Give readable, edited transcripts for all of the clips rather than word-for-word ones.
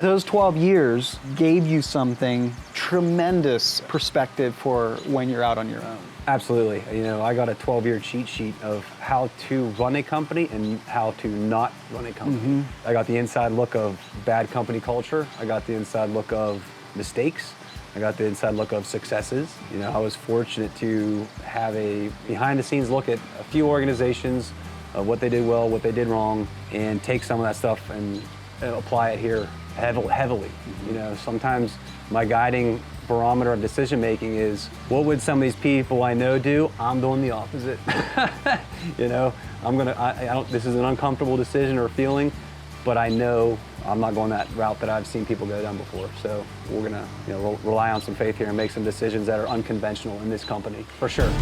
Those 12 years gave you something tremendous perspective for when you're out on your own. Absolutely. I got a 12-year cheat sheet of how to run a company and how to not run a company. I got the inside look of bad company culture. I got the inside look of mistakes. I got the inside look of successes. I was fortunate to have a behind-the-scenes look at a few organizations of what they did well, what they did wrong, and take some of that stuff and apply it here heavily. Sometimes my guiding barometer of decision making is, what would some of these people I know do? I'm doing the opposite. This is an uncomfortable decision or feeling, but I know I'm not going that route that I've seen people go down before. So we're gonna rely on some faith here and make some decisions that are unconventional in this company, for sure.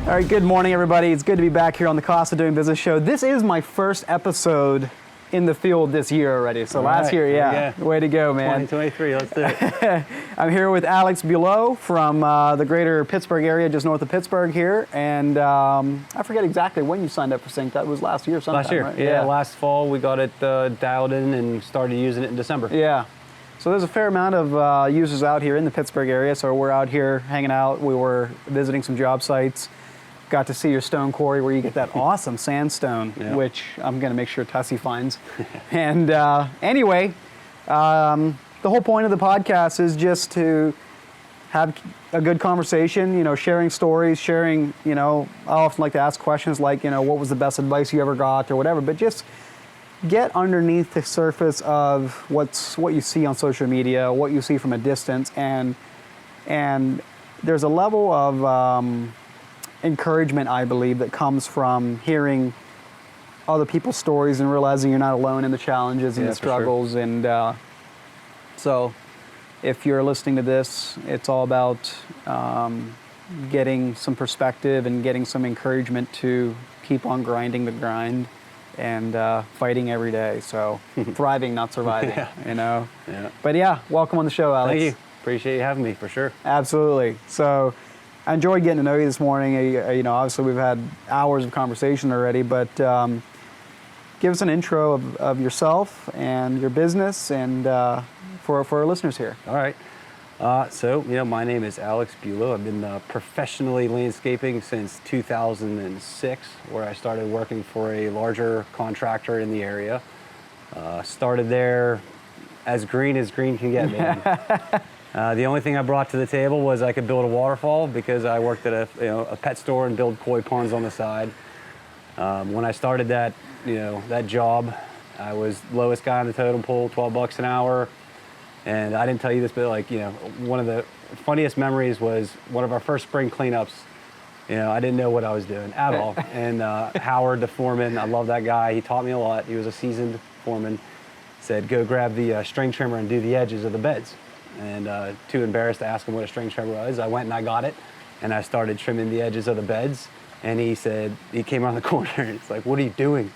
All right, good morning, everybody. It's good to be back here on the Cost of Doing Business show. This is my first episode in the field this year already. So last year, way to go, man. 2023, let's do it. I'm here with Alex Bulow from the greater Pittsburgh area, just north of Pittsburgh here. And I forget exactly when you signed up for SynkedUP. It was last year sometime, Last year, right? yeah. Last fall we got it dialed in and started using it in December. Yeah. So there's a fair amount of users out here in the Pittsburgh area. So we're out here hanging out. We were visiting some job sites. Got to see your stone quarry where you get that awesome sandstone, which I'm going to make sure Tussie finds. And anyway, the whole point of the podcast is just to have a good conversation, sharing stories, sharing, I often like to ask questions like, what was the best advice you ever got or whatever, but just get underneath the surface of what you see on social media, what you see from a distance, and there's a level of encouragement, I believe, that comes from hearing other people's stories and realizing you're not alone in the challenges and the struggles. Sure. And so if you're listening to this, it's all about getting some perspective and getting some encouragement to keep on grinding the grind and fighting every day. So thriving, not surviving, Yeah. But welcome on the show, Alex. Thank you. Appreciate you having me, for sure. Absolutely. So I enjoyed getting to know you this morning. Obviously we've had hours of conversation already, but give us an intro of yourself and your business and for our listeners here. All right. So my name is Alex Bulow. I've been professionally landscaping since 2006, where I started working for a larger contractor in the area. Started there as green can get, man. The only thing I brought to the table was I could build a waterfall because I worked at a pet store and build koi ponds on the side. When I started that job, I was lowest guy on the totem pole, $12 an hour. And I didn't tell you this, but one of the funniest memories was one of our first spring cleanups. I didn't know what I was doing at all. And Howard, the foreman, I love that guy. He taught me a lot. He was a seasoned foreman. Said, go grab the string trimmer and do the edges of the beds. And too embarrassed to ask him what a string trimmer was, I went and I got it, and I started trimming the edges of the beds. And he said, he came around the corner and it's like, what are you doing?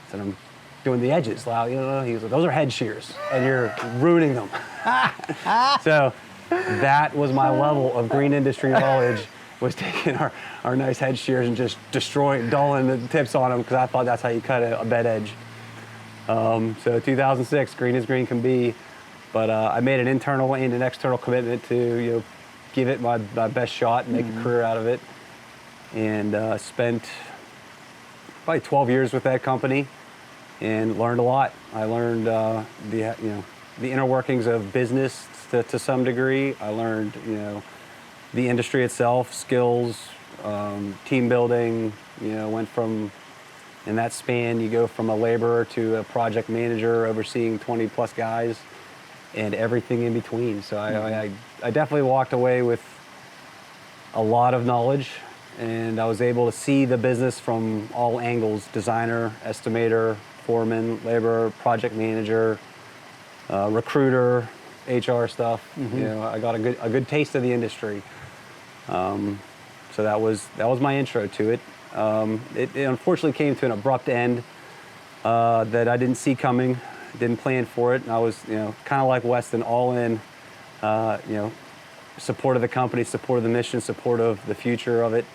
I said, I'm doing the edges. He was like, those are head shears and you're ruining them. So that was my level of green industry knowledge, was taking our nice head shears and just dulling the tips on them, because I thought that's how you cut a bed edge. So 2006, green as green can be. But I made an internal and an external commitment to give it my best shot and make a career out of it. And spent probably 12 years with that company and learned a lot. I learned the inner workings of business to some degree. I learned the industry itself, skills, team building. Went from, in that span, you go from a laborer to a project manager overseeing 20 plus guys, and everything in between. So I definitely walked away with a lot of knowledge, and I was able to see the business from all angles: designer, estimator, foreman, laborer, project manager, recruiter, HR stuff. I got a good taste of the industry. So that was my intro to it. It unfortunately came to an abrupt end that I didn't see coming. Didn't plan for it, and I was, kind of like Weston, all in, support of the company, support of the mission, support of the future of it,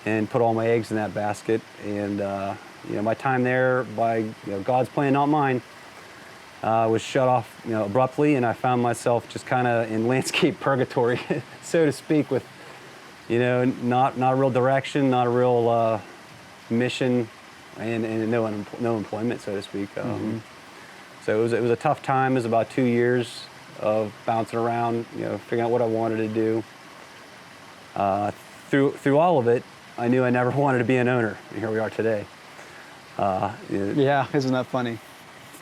and put all my eggs in that basket. And my time there, by God's plan, not mine, was shut off abruptly, and I found myself just kind of in landscape purgatory, so to speak, with not a real direction, not a real mission, and no employment, so to speak. So it was a tough time. It was about 2 years of bouncing around, figuring out what I wanted to do. Through all of it, I knew I never wanted to be an owner, and here we are today. Yeah, isn't that funny?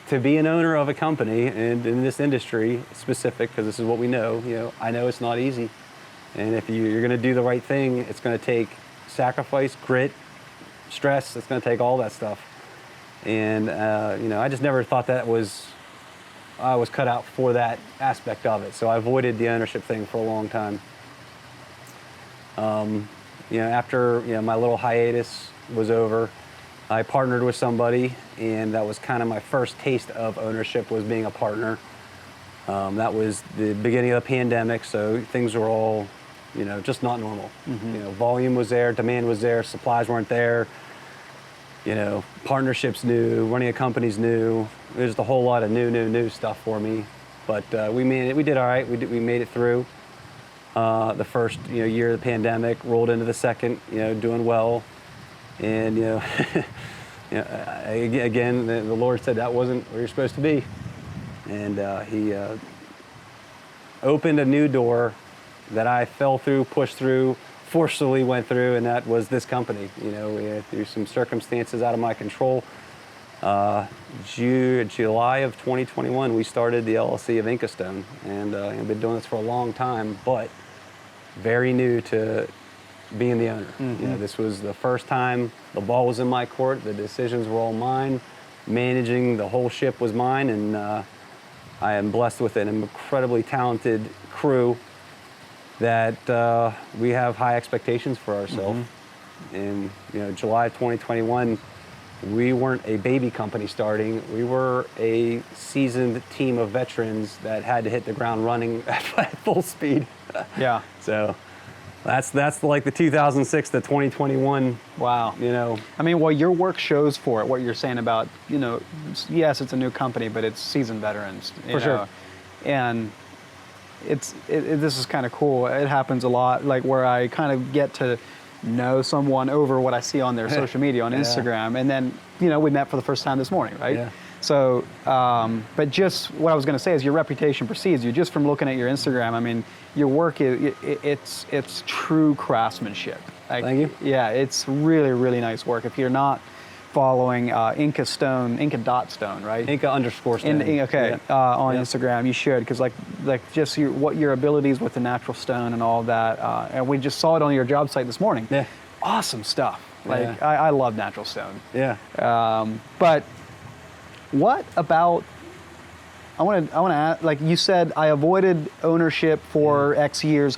To be an owner of a company, and in this industry specific, because this is what we know, I know it's not easy. And if you're going to do the right thing, it's going to take sacrifice, grit, stress. It's going to take all that stuff. And I just never thought I was cut out for that aspect of it. So I avoided the ownership thing for a long time. After my little hiatus was over, I partnered with somebody, and that was kind of my first taste of ownership, was being a partner. That was the beginning of the pandemic, so things were all, just not normal. Volume was there, demand was there, supplies weren't there. Partnerships new, running a company's new. There's a whole lot of new stuff for me, but we did all right. We made it through the first year of the pandemic, rolled into the second, doing well, and again, the Lord said that wasn't where you're supposed to be, and He opened a new door that I fell through, pushed through, forcefully went through, and that was this company. Through some circumstances out of my control, July of 2021, we started the LLC of SynkedUP, and I've been doing this for a long time, but very new to being the owner. This was the first time the ball was in my court, the decisions were all mine, managing the whole ship was mine, and I am blessed with an incredibly talented crew that we have high expectations for ourselves. In July of 2021, we weren't a baby company starting. We were a seasoned team of veterans that had to hit the ground running at full speed. Yeah. So that's like the 2006 to 2021. Wow. I mean, well, your work shows for it. What you're saying about, yes, it's a new company, but it's seasoned veterans. For sure. And this is kind of cool. It happens a lot, like where I kind of get to know someone over what I see on their social media, on Instagram, and then we met for the first time this morning, right? Yeah. So, but just what I was going to say is your reputation precedes you. Just from looking at your Instagram, I mean, your work it's true craftsmanship. Thank you. Yeah, it's really, really nice work. If you're not following Inca.stone, right? Inca_stone. On Instagram, you should, because just your abilities with the natural stone and all of that, and we just saw it on your job site this morning. Yeah. Awesome stuff. I love natural stone. Yeah. But what about? I want to ask. Like you said, I avoided ownership for X years.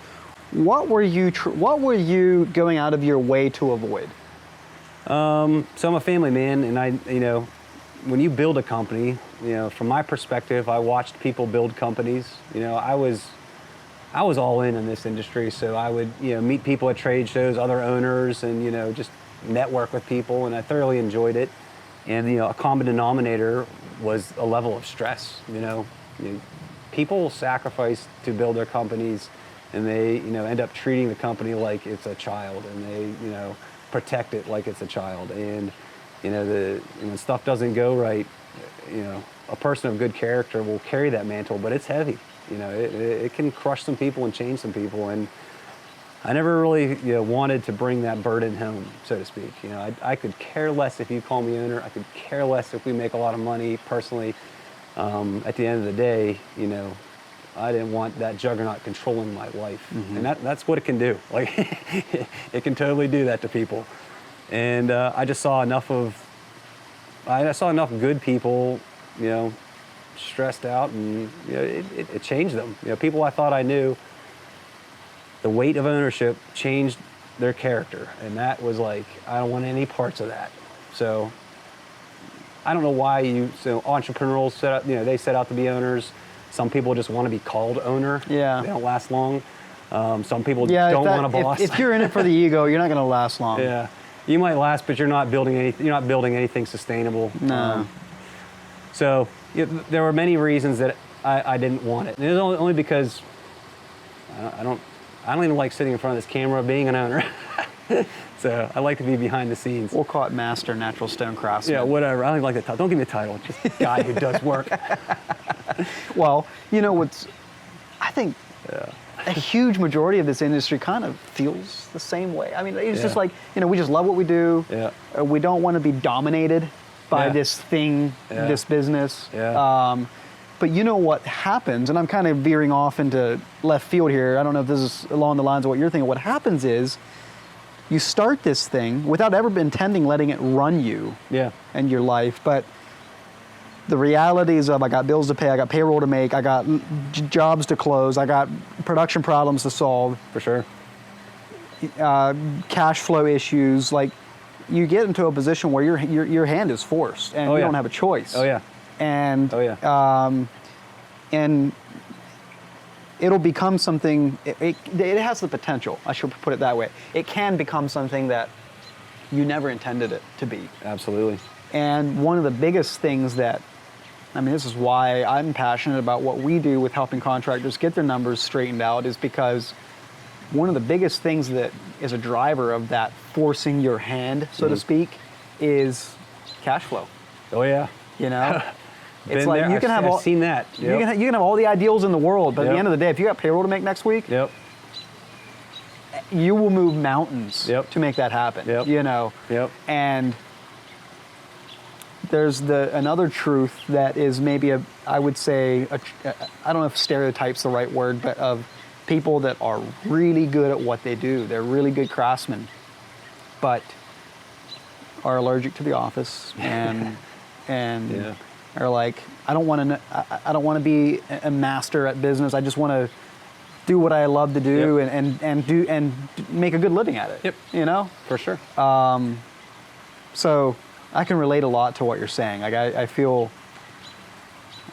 What were you going out of your way to avoid? So I'm a family man, and when you build a company, from my perspective, I watched people build companies. I was all in this industry, so I would meet people at trade shows, other owners, and just network with people, and I thoroughly enjoyed it. And a common denominator was a level of stress. People sacrifice to build their companies, and they end up treating the company like it's a child, and they protect it like it's a child. And when stuff doesn't go right, a person of good character will carry that mantle, but it's heavy. It can crush some people and change some people, and I never really wanted to bring that burden home, so to speak. I could care less if you call me owner. I could care less if we make a lot of money personally. At the end of the day, I didn't want that juggernaut controlling my life, and that's what it can do. Like, it can totally do that to people. And I just saw enough good people, stressed out, and it changed them. People I thought I knew, the weight of ownership changed their character, and that was like, I don't want any parts of that. So I don't know why entrepreneurs they set out to be owners. Some people just want to be called owner. Yeah. They don't last long. Some people don't want a boss. If you're in it for the ego, you're not going to last long. Yeah. You might last, but you're not building anything. You're not building anything sustainable. No. So there were many reasons that I didn't want it. And it was only because I don't even like sitting in front of this camera, being an owner. So I like to be behind the scenes. We'll call it Master Natural Stone Craftsman. Yeah, whatever. I don't even like the title. Don't give me a title. Just guy who does work. Well, you know I think a huge majority of this industry kind of feels the same way. I mean, it's just like, we just love what we do. Yeah. We don't want to be dominated by Yeah. this thing, Yeah. this business. Yeah. But you know what happens, and I'm kind of veering off into left field here. I don't know if this is along the lines of what you're thinking. What happens is you start this thing without ever intending letting it run you and your life. But the realities of I got bills to pay, I got payroll to make, I got jobs to close, I got production problems to solve. For sure. Cash flow issues. Like you get into a position where your hand is forced and you don't have a choice. Oh yeah. And and it'll become something. It has the potential. I should put it that way. It can become something that you never intended it to be. Absolutely. And one of the biggest things this is why I'm passionate about what we do with helping contractors get their numbers straightened out, is because one of the biggest things that is a driver of that forcing your hand, so to speak, is cash flow. Oh yeah. It's like you can have I've seen that. Yep. You can have all the ideals in the world, but at the end of the day, if you got payroll to make next week, you will move mountains to make that happen. And there's another truth that is maybe I would say, I don't know if stereotype's the right word, but of people that are really good at what they do. They're really good craftsmen, but are allergic to the office and are like, I don't want to be a master at business. I just want to do what I love to do and make a good living at it. For sure. So I can relate a lot to what you're saying. Like I feel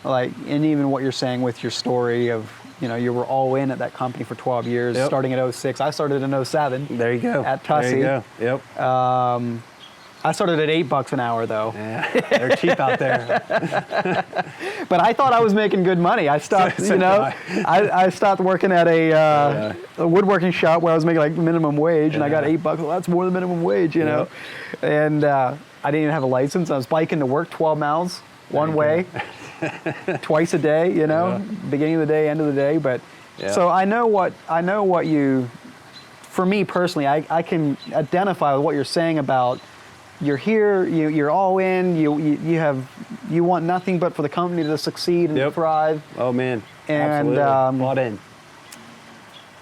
like, and even what you're saying with your story of, you were all in at that company for 12 years, starting at 06. I started in 07. There you go. At Tussey. There you go. Yep. I started at $8 an hour though. Yeah, they're cheap out there. But I thought I was making good money. I stopped, I stopped working at a woodworking shop where I was making like minimum wage, and I got $8. Well, that's more than minimum wage, know. And I didn't even have a license. I was biking to work 12 miles one way, twice a day. Beginning of the day, end of the day. But so I know what you. For me personally, I can identify with what you're saying about. You're here. You're all in. You want nothing but for the company to succeed and to thrive. Oh man, and absolutely. Bought in.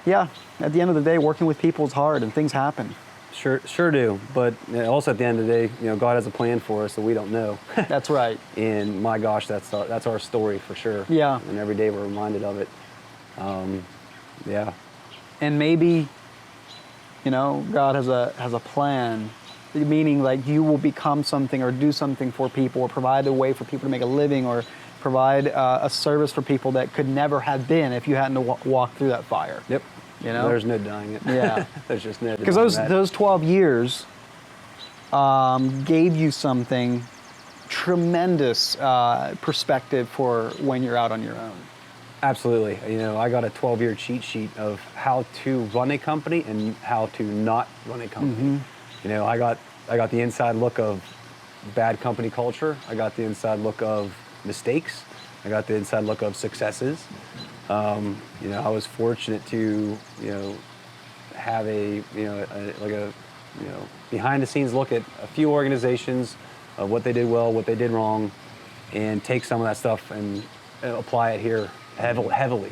Yeah, at the end of the day, working with people is hard, and things happen. Sure do. But also at the end of the day, God has a plan for us that we don't know. That's right. And my gosh, that's our story for sure. Yeah. And every day we're reminded of it. Yeah. And maybe, God has a plan. Meaning, like, you will become something or do something for people or provide a way for people to make a living or provide a service for people that could never have been if you hadn't walked through that fire. Yep. There's no denying it. Yeah. There's just no denying because that. those 12 years gave you something tremendous perspective for when you're out on your own. Absolutely. I got a 12-year cheat sheet of how to run a company and how to not run a company. I got the inside look of bad company culture. I got the inside look of mistakes. I got the inside look of successes. I was fortunate to, have a behind the scenes look at a few organizations of what they did well, what they did wrong, and take some of that stuff and apply it here heavily.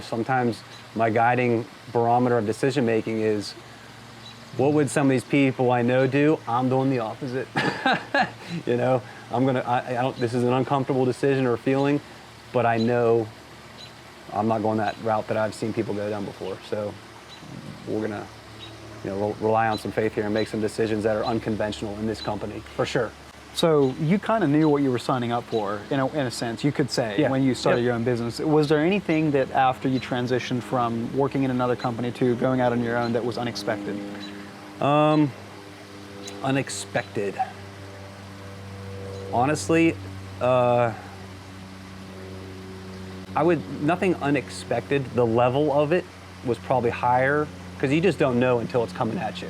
Sometimes my guiding barometer of decision making is, what would some of these people I know do? I'm doing the opposite. This is an uncomfortable decision or feeling, but I know I'm not going that route that I've seen people go down before. So we're gonna, rely on some faith here and make some decisions that are unconventional in this company, for sure. So you kind of knew what you were signing up for, in a sense, you could say, when you started your own business. Was there anything that after you transitioned from working in another company to going out on your own that was unexpected? Unexpected. Honestly, nothing unexpected. The level of it was probably higher because you just don't know until it's coming at you.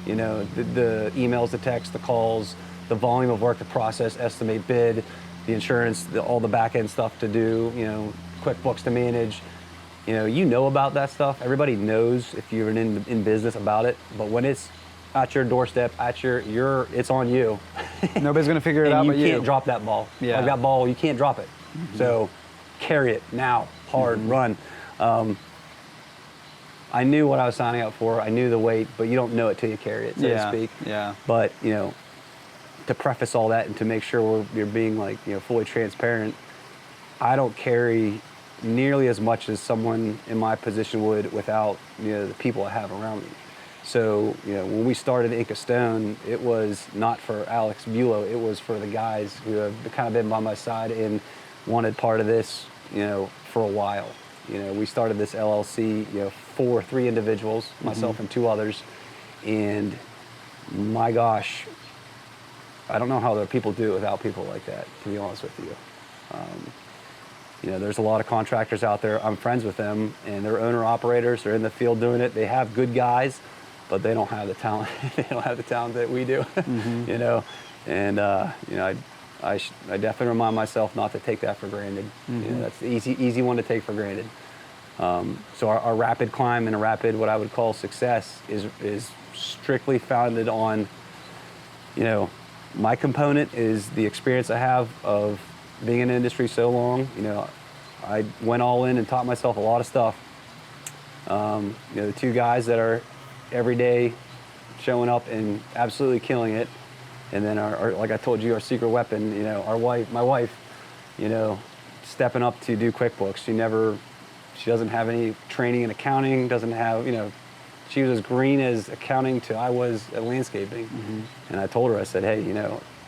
You know, the emails, the texts, the calls, the volume of work, the process, estimate, bid, the insurance, all the back end stuff to do, you know, QuickBooks to manage. You know about that stuff. Everybody knows if you're in business about it, but when it's at your doorstep, it's on you. Nobody's gonna figure it out but you. You can't drop that ball. Yeah. Like that ball, you can't drop it. Mm-hmm. So carry it now, hard, run. I knew what I was signing up for. I knew the weight, but you don't know it till you carry it, so to speak. Yeah. But to preface all that and to make sure you're being fully transparent, I don't carry nearly as much as someone in my position would without the people I have around me. So when we started Ink of Stone, it was not for Alex Bulow. It was for the guys who have kind of been by my side and wanted part of this, for a while. We started this LLC, for 3 individuals, myself and 2 others, and my gosh, I don't know how other people do it without people like that, to be honest with you. There's a lot of contractors out there. I'm friends with them, and they're owner-operators. They're in the field doing it. They have good guys, but they don't have the talent. They don't have the talent that we do, And I definitely remind myself not to take that for granted. That's the easy one to take for granted. So our rapid climb and a rapid, what I would call success, is strictly founded on, my component is the experience I have of being in the industry so long. I went all in and taught myself a lot of stuff. The 2 guys that are every day showing up and absolutely killing it. And then our like I told you, our secret weapon, my wife, stepping up to do QuickBooks. She doesn't have any training in accounting, doesn't have, she was as green as accounting to I was at landscaping. And I told her, I said, hey,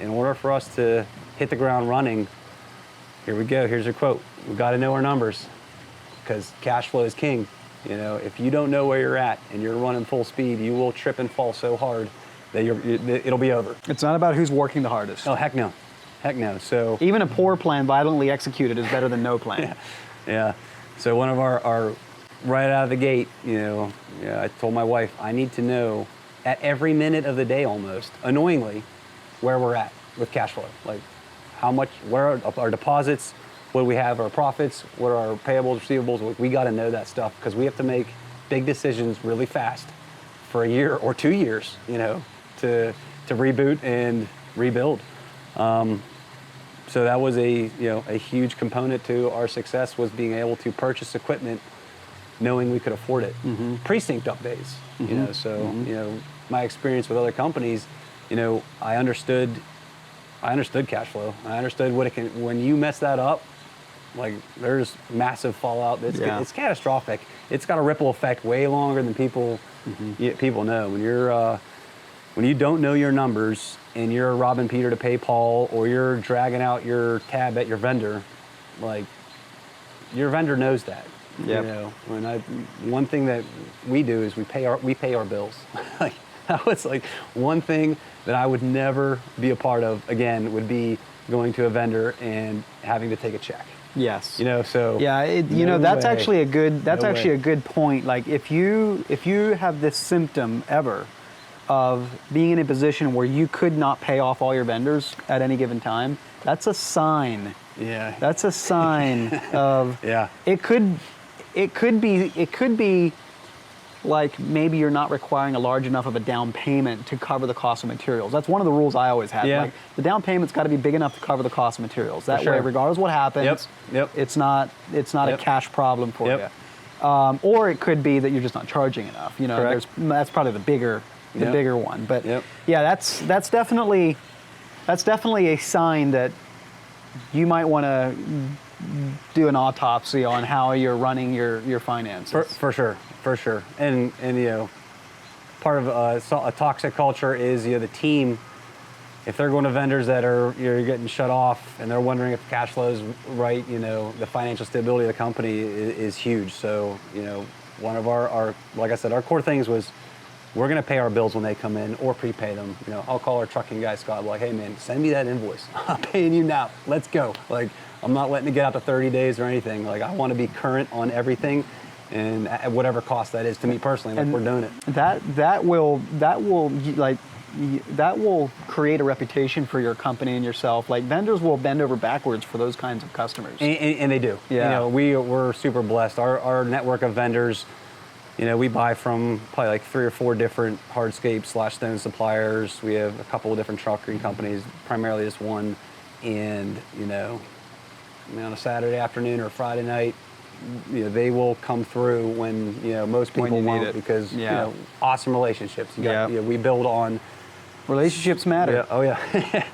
in order for us to hit the ground running, here we go, here's your quote. We've got to know our numbers because cash flow is king. If you don't know where you're at and you're running full speed, you will trip and fall so hard that it'll be over. It's not about who's working the hardest. Oh, heck no. Heck no. So even a poor plan violently executed is better than no plan. Yeah. So one of our right out of the gate, I told my wife, I need to know at every minute of the day almost, annoyingly, where we're at with cash flow. Like how much, where are our deposits, what do we have, our profits, what are our payables, receivables. We got to know that stuff because we have to make big decisions really fast for a year or 2 years, to reboot and rebuild. So that was a huge component to our success, was being able to purchase equipment knowing we could afford it. Pre-SynkedUP days, my experience with other companies, I understood cash flow. I understood what it can, when you mess that up, like there's massive fallout. It's catastrophic. It's got a ripple effect way longer than people know. When you don't know your numbers and you're robbing Peter to pay Paul, or you're dragging out your tab at your vendor, like your vendor knows that. One thing that we do is we pay our bills. Like that was like one thing that I would never be a part of again, would be going to a vendor and having to take a check. Yes. So yeah, that's actually a good point. Like if you have this symptom ever of being in a position where you could not pay off all your vendors at any given time, that's a sign. Yeah. That's a sign of it could be like maybe you're not requiring a large enough of a down payment to cover the cost of materials. That's one of the rules I always had. Yeah. Like the down payment's got to be big enough to cover the cost of materials. That way, regardless of what happens, it's not a cash problem for you. Or it could be that you're just not charging enough. That's probably the bigger one. But that's definitely a sign that you might want to do an autopsy on how you're running your finances. For sure. And part of a toxic culture is the team. If they're going to vendors that you're getting shut off and they're wondering if the cash flow is right, the financial stability of the company is huge. So one of our like I said, our core things was we're going to pay our bills when they come in or prepay them. You know, I'll call our trucking guy, Scott, like, hey man, send me that invoice. I'm paying you now. Let's go. Like, I'm not letting it get out to 30 days or anything. Like, I want to be current on everything, and at whatever cost that is to me personally, like, we're doing it. That will create a reputation for your company and yourself. Like, vendors will bend over backwards for those kinds of customers. And they do. Yeah. You know, we're super blessed. Our network of vendors, you know, we buy from probably like 3 or 4 different hardscape/stone suppliers. We have a couple of different trucking companies, primarily just one. And, you know, on a Saturday afternoon or Friday night, you know, they will come through when, you know, most people won't, because, you know, awesome relationships. You know, we build on. Relationships matter. Yeah. Oh yeah.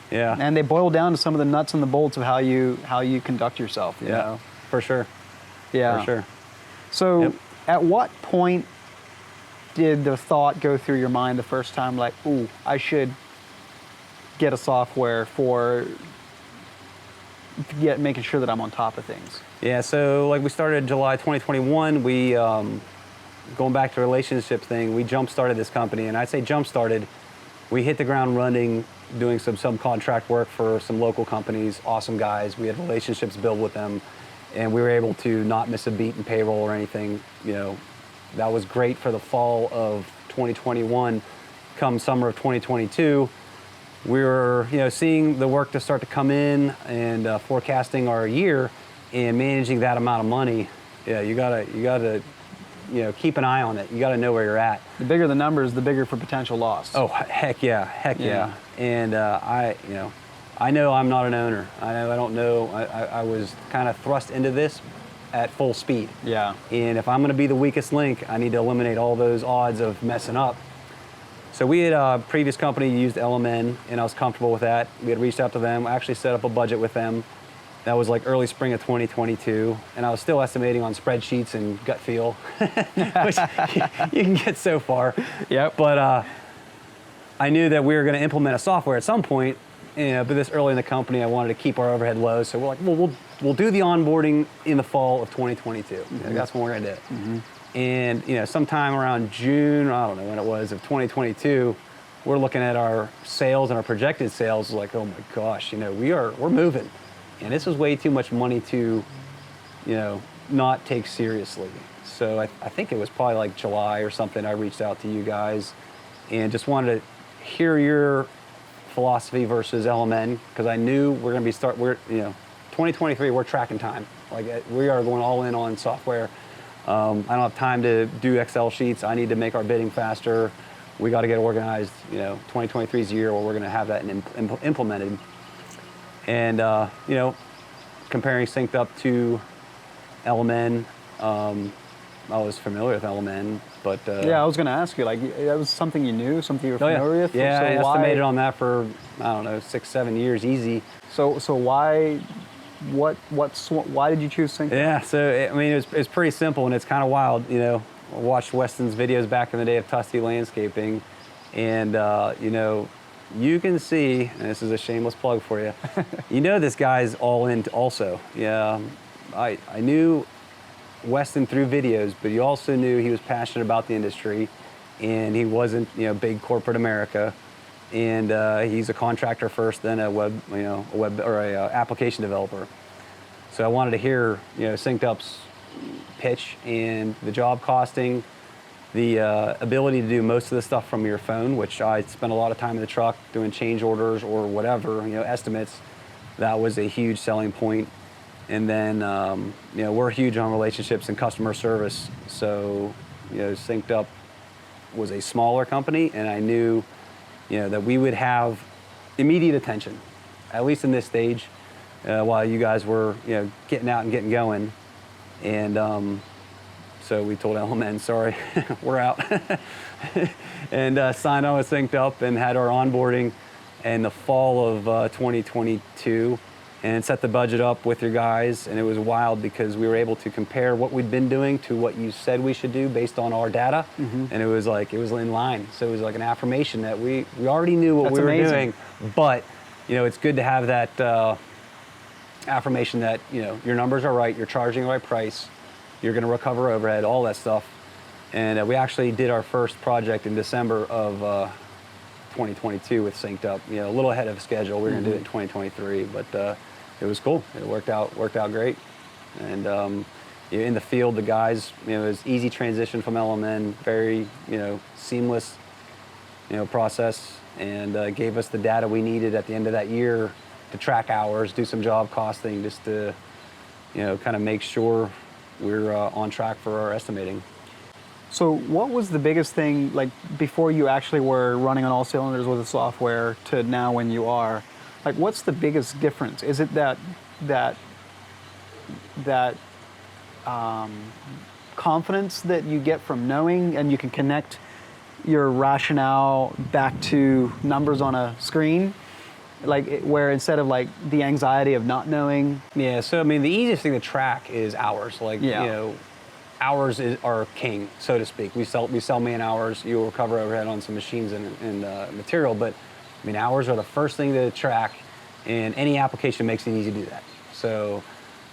Yeah. And they boil down to some of the nuts and the bolts of how you conduct yourself. You know? For sure. Yeah. For sure. So, at what point did the thought go through your mind the first time, like, ooh, I should get a software for making sure that I'm on top of things? Yeah. So, like, we started July 2021. We going back to the relationship thing. We jump started this company, and I'd say jump started. We hit the ground running, doing some subcontract work for some local companies, awesome guys. We had relationships built with them, and we were able to not miss a beat in payroll or anything. You know, that was great for the fall of 2021. Come summer of 2022, we were, you know, seeing the work to start to come in and forecasting our year and managing that amount of money. Yeah, you gotta, you know, keep an eye on it. You got to know where you're at. The bigger the numbers, the bigger for potential loss. Oh, heck yeah. And I know I'm not an owner. I don't know. I was kind of thrust into this at full speed. Yeah. And if I'm going to be the weakest link, I need to eliminate all those odds of messing up. So we had a previous company used LMN, and I was comfortable with that. We had reached out to them. I actually set up a budget with them. That was like early spring of 2022, and I was still estimating on spreadsheets and gut feel, which you can get so far. Yep. But I knew that we were going to implement a software at some point. You know, but this early in the company, I wanted to keep our overhead low, so we're like, well, we'll do the onboarding in the fall of 2022. Mm-hmm. That's when we're going to do it. Mm-hmm. And, you know, sometime around June, I don't know when it was, of 2022, we're looking at our sales and our projected sales, like, oh my gosh, you know, we're moving. And this was way too much money to, you know, not take seriously. So I think it was probably like July or something, I reached out to you guys and just wanted to hear your philosophy versus LMN, because I knew we're going to be 2023, we're tracking time. Like, we are going all in on software. I don't have time to do Excel sheets. I need to make our bidding faster. We got to get organized. You know, 2023 is the year where we're going to have that implemented. And, you know, comparing SynkedUP to LMN, I was familiar with LMN, but... yeah, I was going to ask you, like, that was something you knew, something you were familiar with? Yeah, so I estimated on that for, I don't know, 6-7 years, easy. So why, why did you choose SynkedUP? Yeah, so, I mean, it's pretty simple, and it's kind of wild, you know. I watched Weston's videos back in the day of Tusty Landscaping, and, you know, you can see, and this is a shameless plug for you, you know this guy's all in also. Yeah, I knew Weston through videos, but you also knew he was passionate about the industry, and he wasn't, you know, big corporate America, and he's a contractor first, then a application developer. So I wanted to hear, you know, SynkedUP's pitch and the job costing, the ability to do most of the stuff from your phone, which I spent a lot of time in the truck doing change orders or whatever, you know, estimates. That was a huge selling point. And then, you know, we're huge on relationships and customer service. So, you know, SynkedUP was a smaller company, and I knew, you know, that we would have immediate attention, at least in this stage, while you guys were, you know, getting out and getting going. And so we told LMN, sorry, we're out. And signed on with SynkedUP and had our onboarding in the fall of 2022. And set the budget up with your guys, and it was wild because we were able to compare what we'd been doing to what you said we should do based on our data, and it was in line. So it was like an affirmation that we already knew what we were doing, but you know, it's good to have that affirmation that, you know, your numbers are right, you're charging the right price, you're going to recover overhead, all that stuff. And we actually did our first project in December of 2022 with SynkedUP. You know, a little ahead of schedule. We were going to do it in 2023, but it was cool. It worked out great. And in the field, the guys, you know, it was easy transition from LMN, very, you know, seamless, you know, process, and gave us the data we needed at the end of that year to track hours, do some job costing, just to, you know, kind of make sure we're on track for our estimating. So what was the biggest thing, like before you actually were running on all cylinders with the software to now when you are, like what's the biggest difference? Is it that confidence that you get from knowing and you can connect your rationale back to numbers on a screen? Like where instead of like the anxiety of not knowing? Yeah, so I mean the easiest thing to track is hours. Like, you know, hours are king, so to speak. We sell man hours. You'll recover overhead on some machines and material, but I mean hours are the first thing to track, and any application makes it easy to do that. So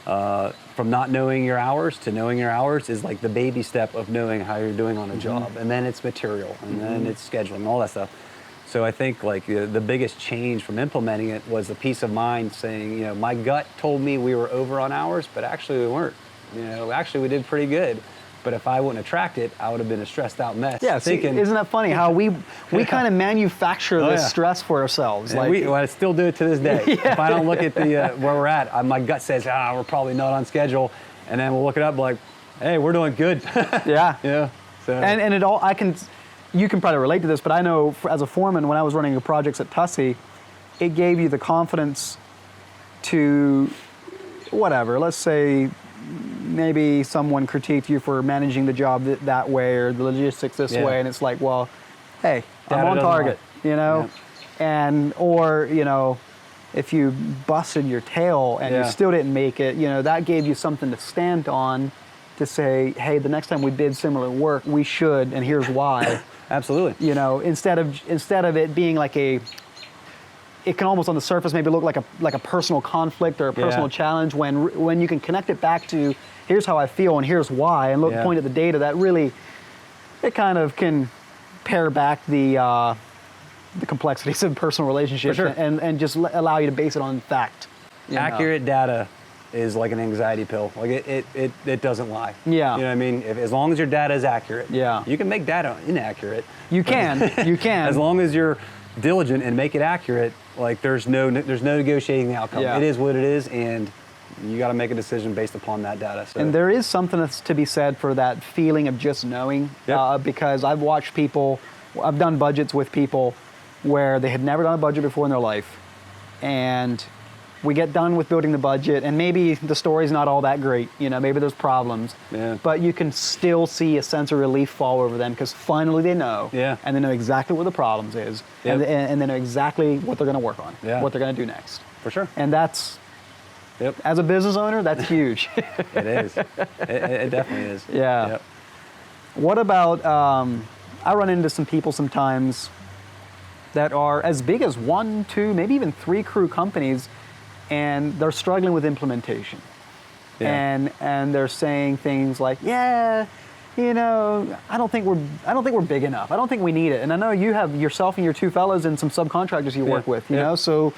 from not knowing your hours to knowing your hours is like the baby step of knowing how you're doing on a job, and then it's material, and then it's scheduling, all that stuff. So I think like the biggest change from implementing it was the peace of mind saying, you know, my gut told me we were over on hours, but actually we weren't. You know, actually we did pretty good. But if I wouldn't have tracked it, I would have been a stressed out mess. Yeah, thinking, isn't that funny how we kind of manufacture this stress for ourselves? And like, I still do it to this day. If I don't look at the where we're at, my gut says, we're probably not on schedule, and then we'll look it up like, hey, we're doing good. Yeah. Yeah. So. And it all you can probably relate to this, but I know as a foreman when I was running the projects at Tussey, it gave you the confidence to whatever. Let's say maybe someone critiqued you for managing the job that way or the logistics this way, and it's like, well, hey, I'm on target, you know, and or you know, if you busted your tail and you still didn't make it, you know, that gave you something to stand on to say, hey, the next time we bid similar work, we should, and here's why. Absolutely. You know, instead of it being like it can almost on the surface maybe look like a personal conflict or a personal challenge when you can connect it back to here's how I feel and here's why, and point at the data, that really it kind of can pare back the complexities of personal relationships and just allow you to base it on fact. Accurate data is like an anxiety pill. Like it doesn't lie. Yeah. You know what I mean? As long as your data is accurate. Yeah. You can make data inaccurate. You can. As long as you're diligent and make it accurate, like there's no negotiating the outcome. Yeah. It is what it is, and you got to make a decision based upon that data. So. And there is something that's to be said for that feeling of just knowing, because I've watched people, I've done budgets with people where they had never done a budget before in their life, and we get done with building the budget, and maybe the story's not all that great, you know, maybe there's problems, but you can still see a sense of relief fall over them because finally they know, and they know exactly what the problems is, and they know exactly what they're going to work on, what they're going to do next. For sure. And that's, as a business owner, that's huge. It is. It definitely is. Yeah. Yep. What about, I run into some people sometimes that are as big as 1, 2, maybe even 3 crew companies, and they're struggling with implementation. And they're saying things like, you know, I don't think we're big enough. I don't think we need it. And I know you have yourself and your 2 fellows and some subcontractors you work with, you know, so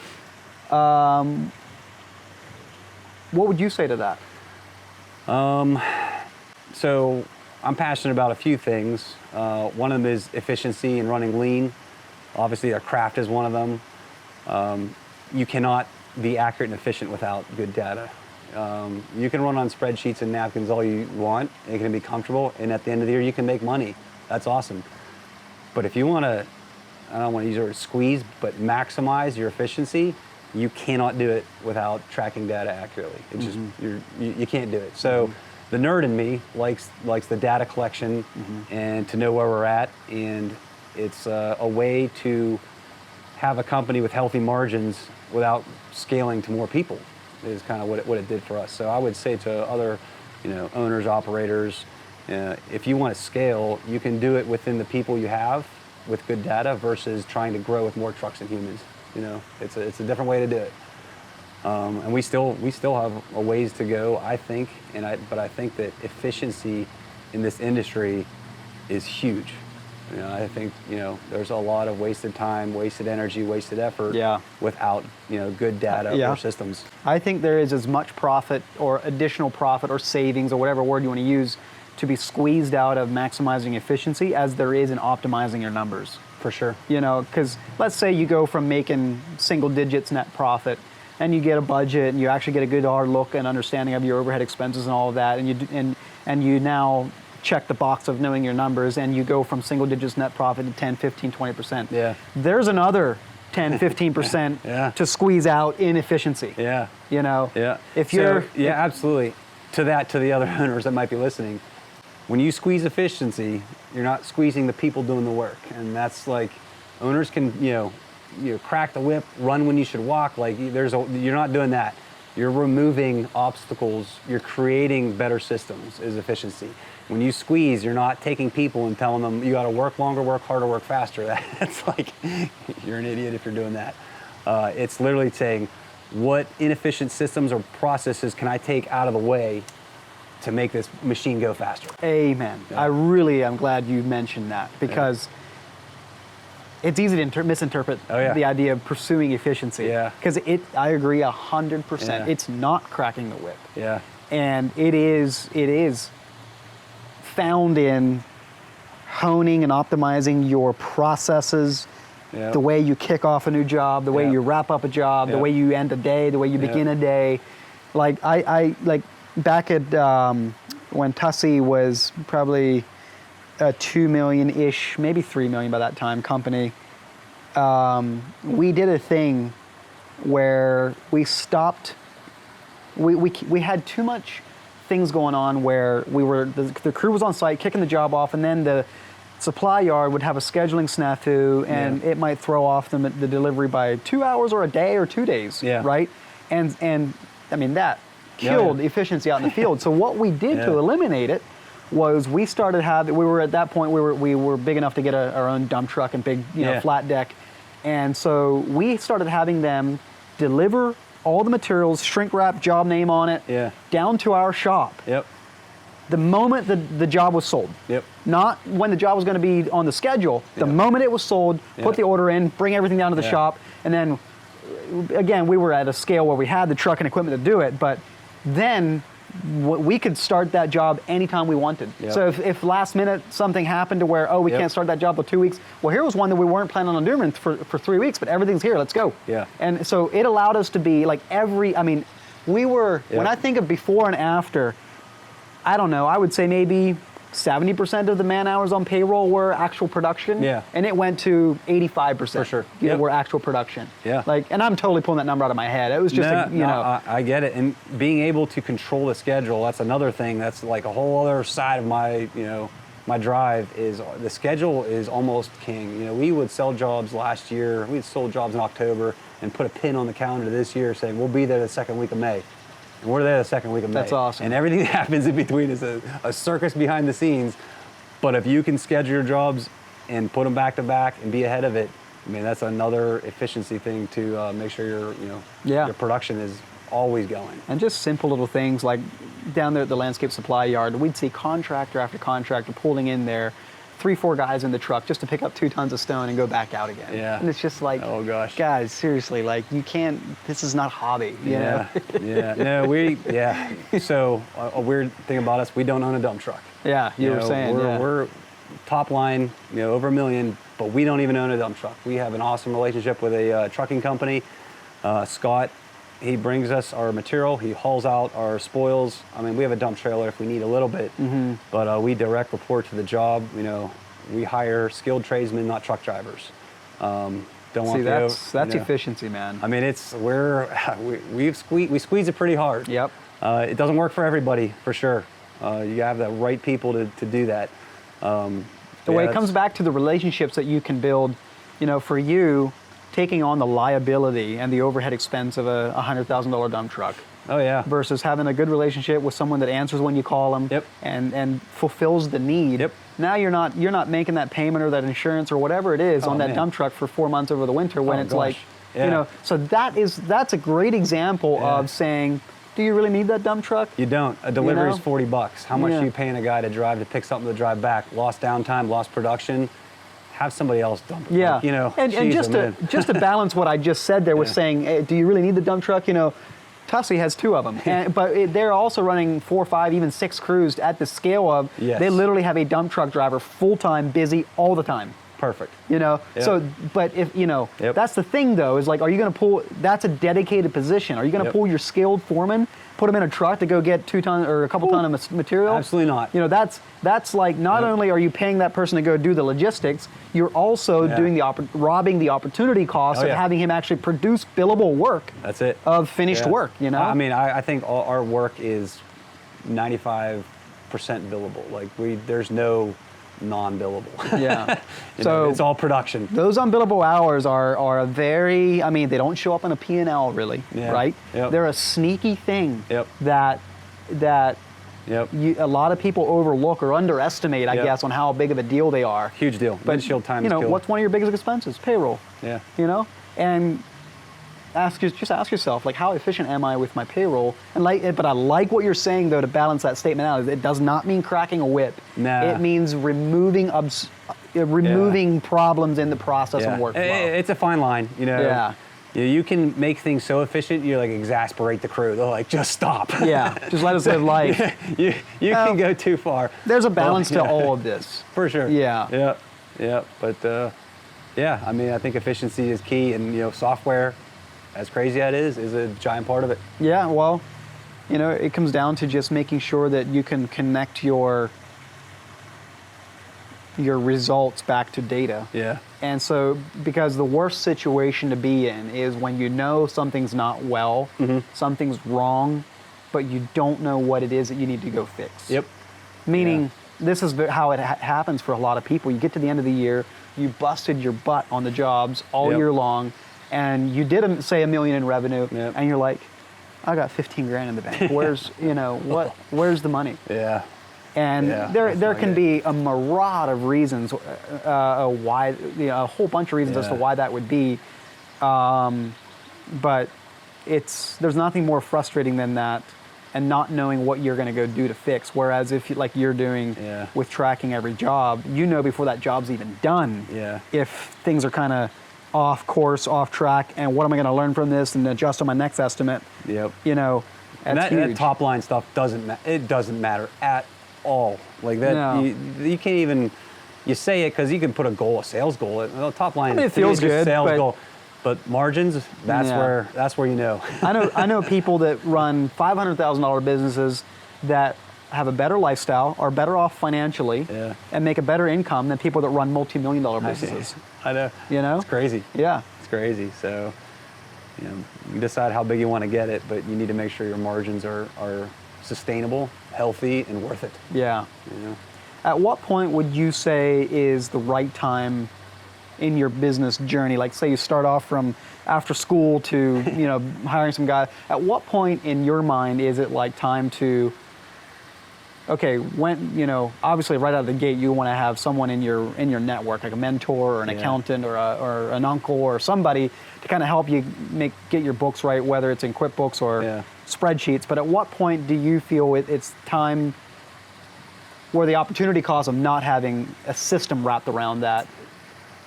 what would you say to that? So I'm passionate about a few things. One of them is efficiency and running lean. Obviously, a craft is one of them. You cannot be accurate and efficient without good data. You can run on spreadsheets and napkins all you want. It can be comfortable, and at the end of the year, you can make money. That's awesome. But if you want to, I don't want to use the word squeeze, but maximize your efficiency, you cannot do it without tracking data accurately. It just you can't do it. So the nerd in me likes the data collection and to know where we're at, and it's a way to have a company with healthy margins without scaling to more people is kind of what it did for us. So I would say to other, you know, owners, operators, if you want to scale, you can do it within the people you have with good data versus trying to grow with more trucks and humans. You know, it's a different way to do it. And we still have a ways to go, I think. But I think that efficiency in this industry is huge. You know, I think, you know, there's a lot of wasted time, wasted energy, wasted effort without, you know, good data or systems. I think there is as much profit or additional profit or savings or whatever word you want to use to be squeezed out of maximizing efficiency as there is in optimizing your numbers. For sure. You know, because let's say you go from making single digits net profit and you get a budget and you actually get a good hard look and understanding of your overhead expenses and all of that, and you now check the box of knowing your numbers and you go from single digits net profit to 10, 15, 20%. Yeah. There's another 10, 15% to squeeze out inefficiency. Yeah. You know? Yeah. If you're... Absolutely. To the other owners that might be listening, when you squeeze efficiency, you're not squeezing the people doing the work. And that's like, owners can, you know, crack the whip, run when you should walk. Like you're not doing that. You're removing obstacles. You're creating better systems is efficiency. When you squeeze, you're not taking people and telling them you got to work longer, work harder, work faster. That's like, you're an idiot if you're doing that. It's literally saying, what inefficient systems or processes can I take out of the way to make this machine go faster? Amen. Yeah. I really am glad you mentioned that because it's easy to misinterpret the idea of pursuing efficiency. Yeah. Because I agree 100%. Yeah. It's not cracking the whip. Yeah. And it is found in honing and optimizing your processes, the way you kick off a new job, the way you wrap up a job, the way you end a day, the way you begin a day. Like I like back at when Tussie was probably a 2 million-ish, maybe 3 million by that time company, we did a thing where we stopped, we had too much things going on where we were, the crew was on site kicking the job off, and then the supply yard would have a scheduling snafu, and it might throw off the delivery by 2 hours or a day or 2 days, right? And I mean, that killed efficiency out in the field. So what we did to eliminate it was we started having, we were at that point, we were big enough to get our own dump truck and big, flat deck. And so we started having them deliver all the materials, shrink wrap, job name on it, down to our shop. The moment the job was sold. Not when the job was going to be on the schedule. The moment it was sold, put the order in, bring everything down to the shop, and then, again, we were at a scale where we had the truck and equipment to do it, but then we could start that job anytime we wanted. So if last minute something happened to where, we can't start that job for 2 weeks, well, here was one that we weren't planning on doing for 3 weeks, but everything's here, let's go. And so it allowed us to be like we were, when I think of before and after, I don't know, I would say maybe 70% of the man hours on payroll were actual production. And it went to 85%. For sure. Were actual production. Like, and I'm totally pulling that number out of my head. It was just, I get it. And being able to control the schedule, that's another thing. That's like a whole other side of my, my drive is the schedule is almost king. We would sell jobs last year. We sold jobs in October and put a pin on the calendar this year saying we'll be there the second week of May. And we're there the second week of May. That's awesome. And everything that happens in between is a circus behind the scenes. But if you can schedule your jobs and put them back to back and be ahead of it, I mean, that's another efficiency thing to make sure your production is always going. And just simple little things like down there at the landscape supply yard, we'd see contractor after contractor pulling in there, 3-4 guys in the truck just to pick up 2 tons of stone and go back out again. And it's just like, oh gosh, guys, seriously, like you can't, this is not a hobby, you know? No, so a weird thing about us, we don't own a dump truck. You were saying, we're top line, over $1 million, but we don't even own a dump truck. We have an awesome relationship with a trucking company, Scott. He brings us our material. He hauls out our spoils. I mean, we have a dump trailer if we need a little bit, but we direct report to the job. We hire skilled tradesmen, not truck drivers. That's efficiency, man. I mean, we squeeze it pretty hard. It doesn't work for everybody, for sure. You have the right people to do that. The way it comes back to the relationships that you can build, for you, taking on the liability and the overhead expense of a $100,000 dump truck. Versus having a good relationship with someone that answers when you call them and fulfills the need. Now you're not making that payment or that insurance or whatever it is on that dump truck for 4 months over the winter when it's like, so that's a great example of saying, do you really need that dump truck? You don't. A delivery is know? $40. How much Yeah. are you paying a guy to drive to pick something to drive back? Lost downtime, lost production. Have somebody else dump it. Yeah, Like, you know, and geez, just oh, man. just to balance what I just said there with Yeah. saying, hey, do you really need the dump truck? You know, Tussey has 2 of them, they're also running 4, 5, even 6 crews at the scale of. Yes. They literally have a dump truck driver full time, busy all the time. Perfect. You know, Yep. so but if you know, Yep. that's the thing though, is like, are you going to pull? That's a dedicated position. Are you going to Yep. pull your skilled foreman, put him in a truck to go get 2 ton or a couple ton of material? Absolutely not. You know, that's like, not Yep. only are you paying that person to go do the logistics, you're also Yeah. doing robbing the opportunity cost Oh, of yeah. having him actually produce billable work That's it. of finished Yeah. work. You know, I mean, I think all our work is 95% billable. Like there's no non-billable. yeah. You So know, it's all production. those unbillable hours are a very, I mean, they don't show up on a P&L really, Yeah. right? Yep. They're a sneaky thing Yep. that Yep. a lot of people overlook or underestimate, I Yep. guess, on how big of a deal they are. Huge deal. But Windshield time you is know, killer. what's one of your biggest expenses? Payroll. Yeah. You know, and just ask yourself, like, how efficient am I with my payroll? And but I like what you're saying though, to balance that statement out. It does not mean cracking a whip. Nah. It means removing problems in the process and workflow. It's a fine line, you know. Yeah. You can make things so efficient, you like exasperate the crew. They're like, just stop. Yeah, just let us live life. you can go too far. There's a balance Well, to all of this. For sure. Yeah. Yeah. But yeah, I mean, I think efficiency is key, and you know, software, as crazy as it is a giant part of it. Yeah, well, you know, it comes down to just making sure that you can connect your results back to data. Yeah. And so, because the worst situation to be in is when you know something's not well, something's wrong, but you don't know what it is that you need to go fix. Yep. Meaning, this is how it happens for a lot of people. You get to the end of the year, you busted your butt on the jobs all Yep. year long, and you did say $1 million in revenue, Yep. and you're like, I got 15 grand in the bank. Where's, you know, where's the money? Yeah. And Yeah, there that's not can good. be a myriad of reasons why, you know, a whole bunch of reasons as to Yeah. why that would be. But there's nothing more frustrating than that, and not knowing what you're going to go do to fix. Whereas if like you're doing Yeah. with tracking every job, you know before that job's even done, Yeah. if things are kind of off course, off track, and what am I going to learn from this and adjust on my next estimate. Yep. You know, And that's that huge. top line stuff doesn't matter at all. Like that, No. you can't even. You say it because you can put a sales goal. The top line. I mean, it to me, feels is just good, Sales but- goal, but margins. That's Yeah. where you know. I know people that run $500,000 businesses that have a better lifestyle, are better off financially, Yeah. and make a better income than people that run multi-million-dollar businesses. I know. You know? It's crazy. Yeah. It's crazy. So, you know, you decide how big you want to get it, but you need to make sure your margins are sustainable, healthy, and worth it. Yeah. You know? At what point would you say is the right time in your business journey? Like, say you start off from after school to, you know, hiring some guy. At what point in your mind is it like time to, okay, when, you know, obviously right out of the gate you want to have someone in your network, like a mentor or an Yeah. accountant or an uncle or somebody to kind of help you get your books right, whether it's in QuickBooks or Yeah. spreadsheets. But at what point do you feel it's time where the opportunity cost of not having a system wrapped around that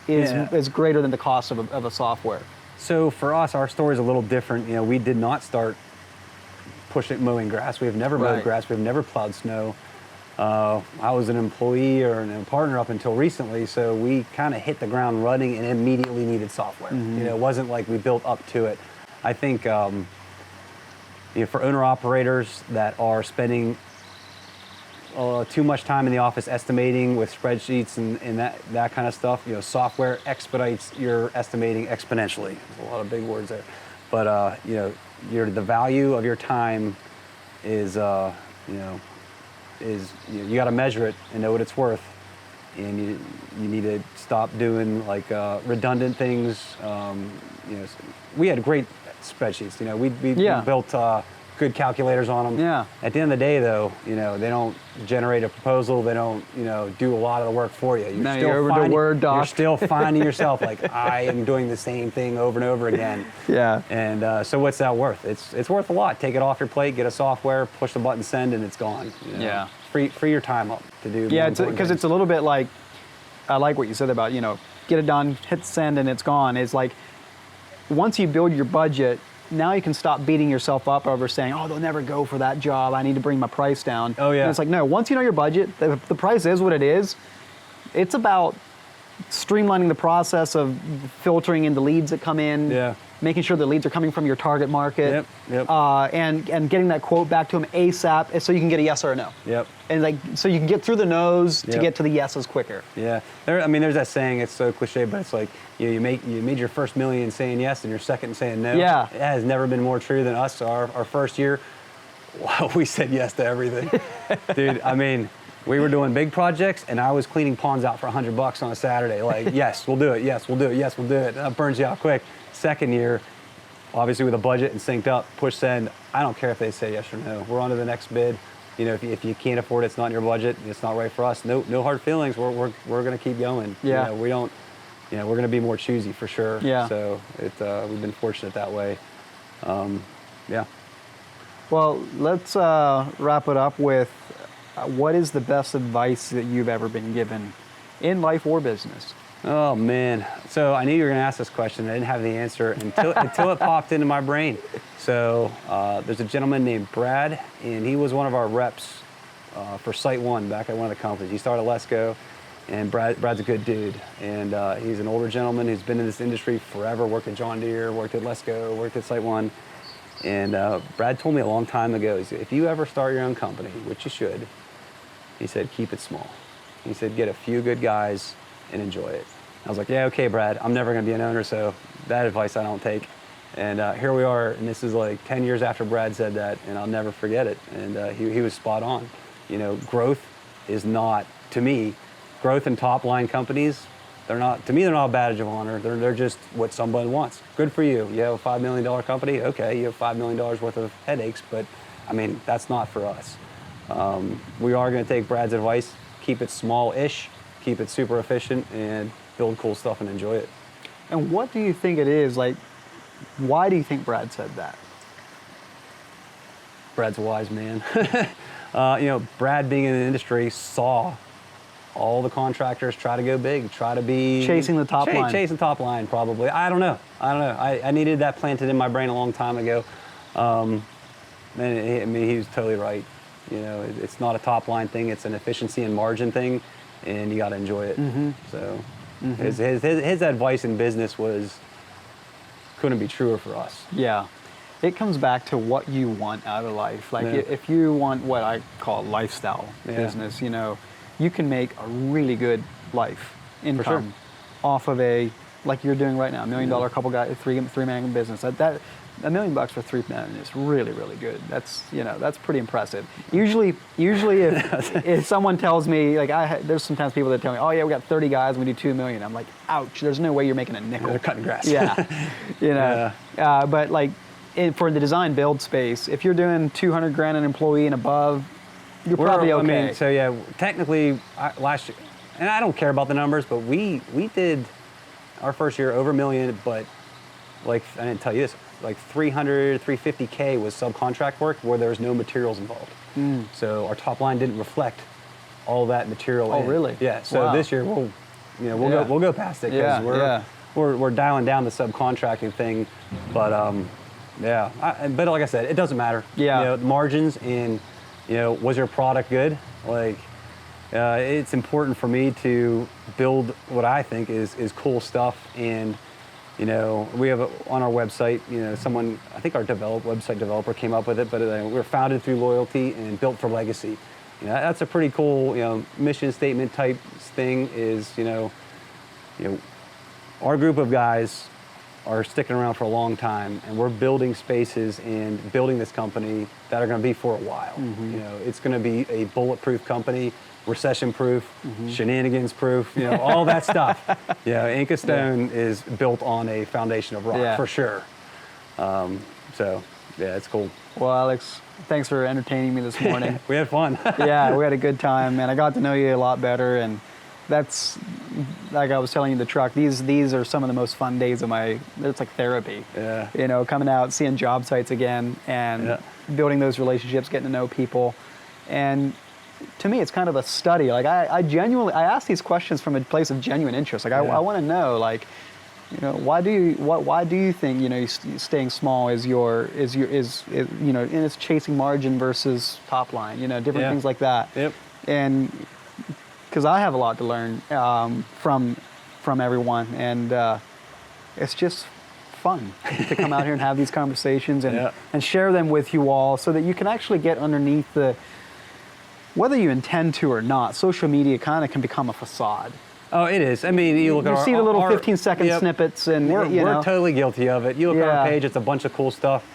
is greater than the cost of a software? So for us, our story is a little different. You know, we did not start mowing grass. We have never mowed Right. grass. We've never plowed snow. I was an employee or a partner up until recently, so we kind of hit the ground running and immediately needed software. You know, it wasn't like we built up to it. I think you know, for owner-operators that are spending too much time in the office estimating with spreadsheets and that kind of stuff, you know, software expedites your estimating exponentially. There's a lot of big words there. But, you know, the value of your time is, you got to measure it and know what it's worth. And you need to stop doing like redundant things. You know, we had great spreadsheets. You know, we built good calculators on them. Yeah. At the end of the day, though, you know, they don't generate a proposal. They don't, you know, do a lot of the work for you. You're over to Word doc. You're still finding yourself like, I am doing the same thing over and over again. Yeah. And so what's that worth? It's worth a lot. Take it off your plate, get a software, push the button, send, and it's gone. You know? Yeah. Free your time up to do. Yeah, because it's a little bit like, I like what you said about, you know, get it done, hit send, and it's gone. It's like, once you build your budget, now you can stop beating yourself up over saying, oh, they'll never go for that job. I need to bring my price down. Oh, yeah. And it's like, no, once you know your budget, the price is what it is. It's about streamlining the process of filtering in the leads that come in, Yeah. making sure the leads are coming from your target market, Yep. and getting that quote back to them ASAP so you can get a yes or a no. Yep. And like, so you can get through the no's to Yep. get to the yeses quicker. Yeah, I mean, there's that saying. It's so cliche, but it's like you made your first million saying yes, and your second saying no. Yeah. It has never been more true than us. Our first year, wow, we said yes to everything, dude. I mean, we were doing big projects, and I was cleaning ponds out for $100 on a Saturday. Like, yes, we'll do it. Yes, we'll do it. Yes, we'll do it. That burns you out quick. Second year, obviously with a budget and synced up, push send. I don't care if they say yes or no. We're on to the next bid. You know, if you can't afford it, it's not in your budget, it's not right for us. No hard feelings. We're going to keep going. Yeah. You know, we don't. You know, we're going to be more choosy for sure. Yeah. So we've been fortunate that way. Yeah. Well, let's wrap it up with what is the best advice that you've ever been given in life or business? Oh man. So I knew you were going to ask this question. I didn't have the answer until it popped into my brain. So there's a gentleman named Brad, and he was one of our reps for Site One back at one of the companies. He started Let's Go, and Brad's a good dude. And he's an older gentleman who's been in this industry forever, worked at John Deere, worked at Let's Go, worked at Site One. And Brad told me a long time ago, he said, if you ever start your own company, which you should, he said, keep it small. He said, get a few good guys and enjoy it. I was like, yeah, okay, Brad, I'm never going to be an owner, so that advice I don't take. And here we are, and this is like 10 years after Brad said that, and I'll never forget it. And he was spot on. You know, growth is not, to me, growth in top line companies, they're not a badge of honor. They're just what someone wants. Good for you. You have a $5 million company, okay, you have $5 million worth of headaches, but I mean, that's not for us. We are going to take Brad's advice, keep it small-ish, keep it super efficient, and build cool stuff and enjoy it. And what do you think it is? Like, why do you think Brad said that? Brad's a wise man. You know, Brad being in the industry saw all the contractors try to go big, try to be... Chasing the top line. Chasing top line, probably. I don't know. I needed that planted in my brain a long time ago. And I mean, he was totally right. You know, it's not a top line thing, it's an efficiency and margin thing, and you got to enjoy it. Mm-hmm. So his advice in business couldn't be truer for us. Yeah. It comes back to what you want out of life. Like, Yeah. if you want what I call lifestyle business, you know, you can make a really good life income off of like you're doing right now, $1 million couple guy, three-man business. That $1 million for 3 men is really, really good. That's, you know, that's pretty impressive. Usually if someone tells me, like, there's sometimes people that tell me, oh yeah, we got 30 guys and we do $2 million. I'm like, ouch, there's no way you're making a nickel. They're cutting grass. Yeah, you know, but like for the design build space, if you're doing 200 grand an employee and above, you're probably okay. I mean, so yeah, technically last year, and I don't care about the numbers, but we did our first year over $1 million, but like, I didn't tell you this, like 350K was subcontract work where there was no materials involved. So our top line didn't reflect all that material. Oh, really? Yeah. So this year we'll go past it because we're dialing down the subcontracting thing, but but like I said, it doesn't matter. Yeah. You know, margins and, you know, was your product good? Like, it's important for me to build what I think is cool stuff. And, you know, we have on our website, you know, someone, I think our website developer came up with it, but we're founded through loyalty and built for legacy. You know, that's a pretty cool, you know, mission statement type thing is, you know, our group of guys are sticking around for a long time, and we're building spaces and building this company that are going to be for a while. Mm-hmm. You know, it's going to be a bulletproof company, recession-proof, shenanigans-proof, you know, all that stuff. You know, Inca Stone is built on a foundation of rock for sure. So, Yeah, it's cool. Well, Alex, thanks for entertaining me this morning. We had fun. Yeah, we had a good time, man. I got to know you a lot better, and that's, like I was telling you in the truck, these are some of the most fun days of it's like therapy. Yeah. You know, coming out, seeing job sites again, and building those relationships, getting to know people. And to me, it's kind of a study. Like I ask these questions from a place of genuine interest. Like I want to know, like, you know, why do you think, you know, staying small is you know, and it's chasing margin versus top line, you know, different things like that. Yep. And because I have a lot to learn from everyone, and it's just fun to come out here and have these conversations and share them with you all, so that you can actually get underneath whether you intend to or not. Social media kind of can become a facade. Oh, it is. I mean, you look at see the little 15-second snippets, and we're you know. totally guilty of it. You look at our page; it's a bunch of cool stuff.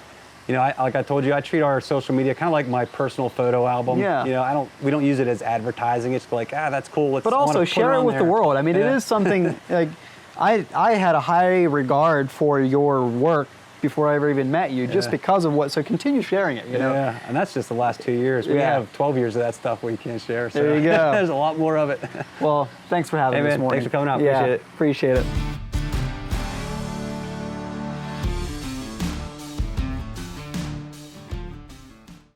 You know, like I told you, I treat our social media kind of like my personal photo album. Yeah. You know, we don't use it as advertising. It's like, that's cool. But also share it with the world. I mean, it is something like I had a high regard for your work before I ever even met you, just because of so continue sharing it, you know? Yeah, and that's just the last 2 years. We have 12 years of that stuff we can't share. So there you go. There's a lot more of it. Well, thanks for having me this morning. Thanks for coming out. Yeah, Appreciate it. Appreciate it.